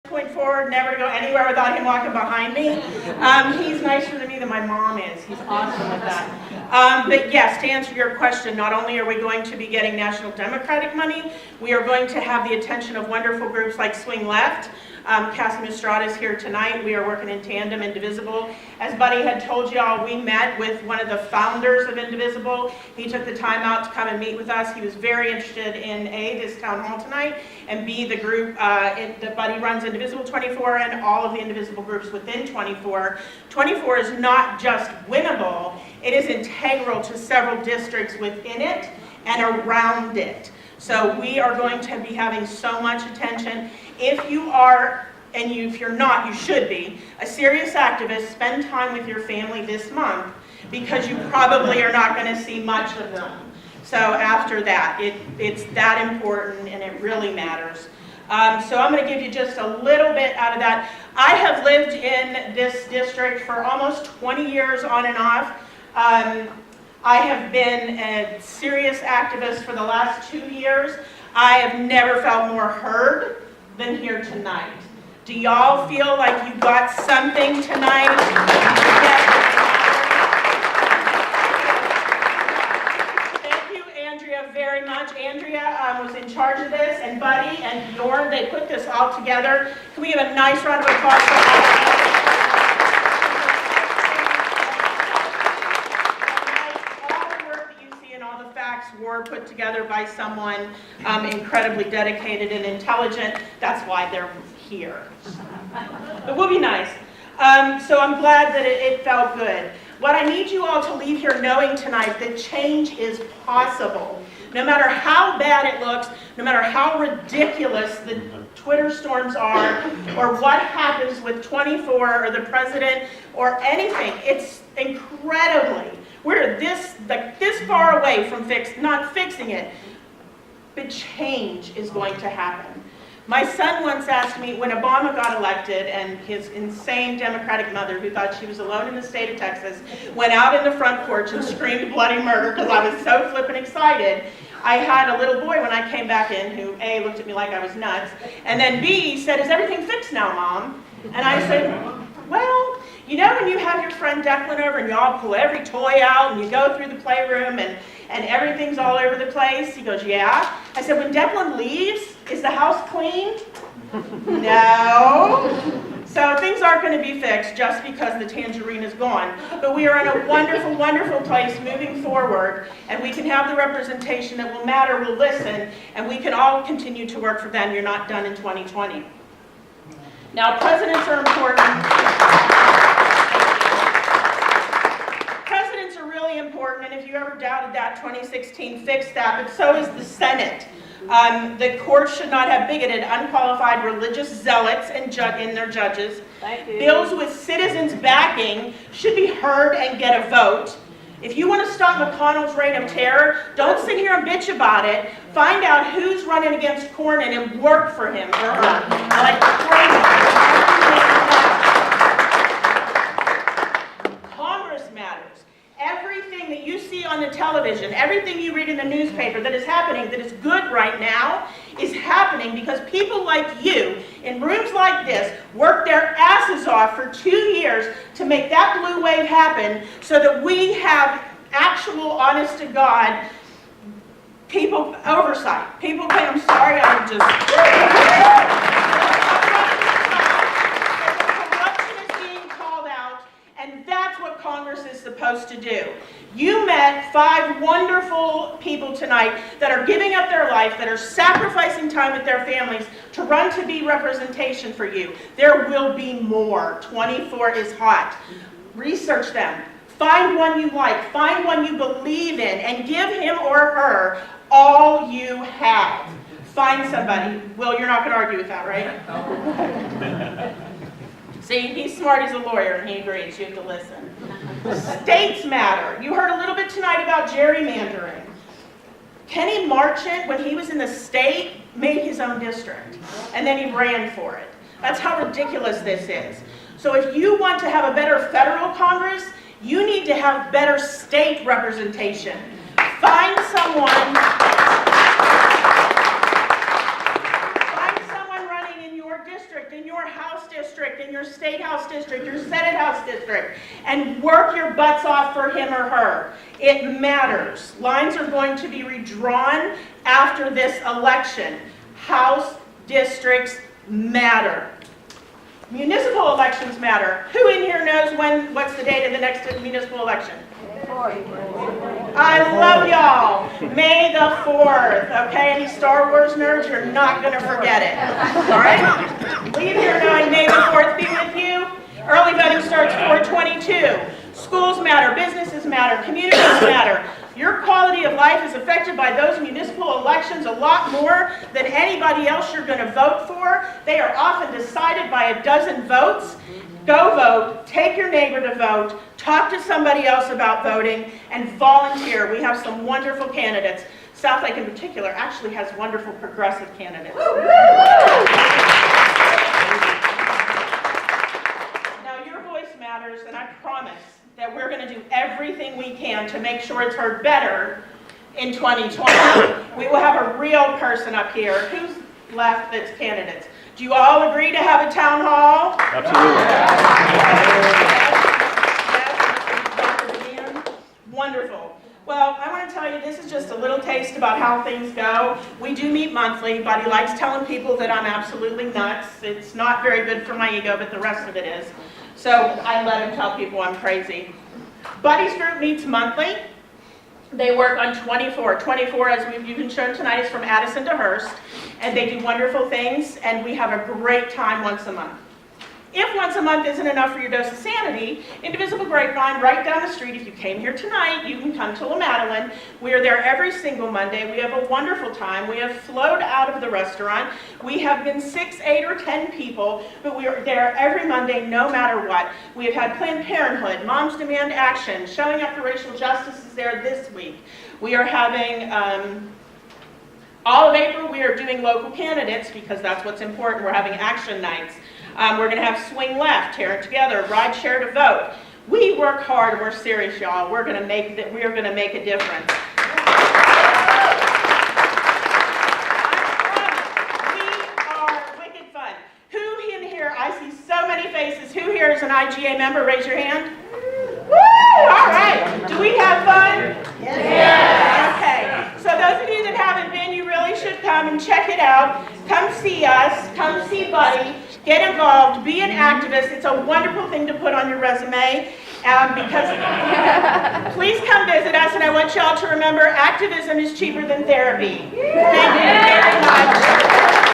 point forward, never to go anywhere without him walking behind me. He's nicer to me than my mom is. He's awesome with that. But yes, to answer your question, not only are we going to be getting National Democratic money, we are going to have the attention of wonderful groups like Swing Left. Cassie Mistrada is here tonight. We are working in tandem, Indivisible. As Buddy had told y'all, we met with one of the founders of Indivisible. He took the time out to come and meet with us. He was very interested in A, this town hall tonight, and B, the group that Buddy runs, Indivisible 24, and all of the Indivisible groups within 24. 24 is not just winnable, it is integral to several districts within it and around it. So we are going to be having so much attention. If you are, and if you're not, you should be, a serious activist, spend time with your family this month because you probably are not going to see much of them. So after that, it's that important and it really matters. So I'm going to give you just a little bit out of that. I have lived in this district for almost 20 years on and off. I have been a serious activist for the last 2 years. I have never felt more heard than here tonight. Do y'all feel like you got something tonight? Thank you, Andrea, very much. Andrea was in charge of this, and Buddy and Bjorn, they put this all together. Can we give a nice round of applause for that? Were put together by someone incredibly dedicated and intelligent. That's why they're here. It will be nice. So I'm glad that it felt good. What I need you all to leave here knowing tonight that change is possible. No matter how bad it looks, no matter how ridiculous the Twitter storms are, or what happens with 24 or the president or anything, it's incredibly. We're this far away from not fixing it, but change is going to happen. My son once asked me, when Obama got elected and his insane Democratic mother, who thought she was alone in the state of Texas, went out in the front porch and screamed bloody murder because I was so flippin' excited. I had a little boy when I came back in who A, looked at me like I was nuts, and then B, said, "Is everything fixed now, Mom?" And I said, well, you know when you have your friend Declan over and y'all pull every toy out and you go through the playroom and everything's all over the place? He goes, yeah. I said, when Declan leaves, is the house clean? No. So things aren't going to be fixed just because the tangerine is gone. But we are in a wonderful, wonderful place moving forward, and we can have the representation that will matter, will listen, and we can all continue to work for them. You're not done in 2020. Now, presidents are important. Presidents are really important, and if you ever doubted that, 2016 fixed that, but so is the Senate. The courts should not have bigoted, unqualified religious zealots in their judges. Bills with citizens' backing should be heard and get a vote. If you want to stop McConnell's reign of terror, don't sit here and bitch about it. Find out who's running against Cornyn and work for him or her. Like crazy. Commerce matters. Everything that you see on the television, everything you read in the newspaper that is happening, that is good right now, is happening because people like you, in rooms like this, worked their asses off for 2 years to make that blue wave happen so that we have actual, honest to God, people oversight. People pay, I'm sorry, I'm just... Corruption is being called out, and that's what Congress is supposed to do. You met 5 wonderful people tonight that are giving up their life, that are sacrificing time with their families to run to be representation for you. There will be more. 24 is hot. Research them. Find one you like. Find one you believe in and give him or her all you have. Find somebody. Will, you're not going to argue with that, right? See, he's smart, he's a lawyer, and he agrees. You have to listen. States matter. You heard a little bit tonight about gerrymandering. Kenny Marchant, when he was in the state, made his own district, and then he ran for it. That's how ridiculous this is. So if you want to have a better federal Congress, you need to have better state representation. Find someone running in your district, in your your House district, in your State House district, your Senate House district, and work your butts off for him or her. It matters. Lines are going to be redrawn after this election. House districts matter. Municipal elections matter. Who in here knows what's the date of the next municipal election? I love y'all. May the 4th. Okay, any Star Wars nerds, you're not going to forget it. All right? Leave here knowing May the 4th be with you. Early voting starts 4/22. Schools matter, businesses matter, communities matter. Your quality of life is affected by those municipal elections a lot more than anybody else you're going to vote for. They are often decided by a dozen votes. Go vote, take your neighbor to vote, talk to somebody else about voting, and volunteer. We have some wonderful candidates. South Lake in particular actually has wonderful progressive candidates. Now your voice matters, and I promise that we're going to do everything we can to make sure it's heard better in 2020. We will have a real person up here. Who's left that's candidates? Do you all agree to have a town hall? Absolutely. Yes. Wonderful. Well, I want to tell you, this is just a little taste about how things go. We do meet monthly. Buddy likes telling people that I'm absolutely nuts. It's not very good for my ego, but the rest of it is. So I let him tell people I'm crazy. Buddy's group meets monthly. They work on 24. 24, as we've been shown tonight, is from Addison to Hearst. And they do wonderful things, and we have a great time once a month. If once a month isn't enough for your dose of sanity, Indivisible Grapevine, right down the street, if you came here tonight, you can come to La Madeline. We are there every single Monday. We have a wonderful time. We have flowed out of the restaurant. We have been 6, 8, or 10 people, but we are there every Monday no matter what. We have had Planned Parenthood, Moms Demand Action, Showing Up for Racial Justice is there this week. We are having, all of April, we are doing local candidates because that's what's important. We're having action nights. We're going to have Swing Left, Tear It Together, Ride Share to Vote. We work hard. We're serious, y'all. We're going to make a difference. We are wicked fun. Who in here? I see so many faces. Who here is an IGA member? Raise your hand. Woo! All right. Do we have fun? Yes. Okay. So those of you that haven't been, you really should come and check it out. Come see us. Come see Buddy. Get involved, be an activist. It's a wonderful thing to put on your resume because please come visit us, and I want y'all to remember activism is cheaper than therapy. Thank you very much.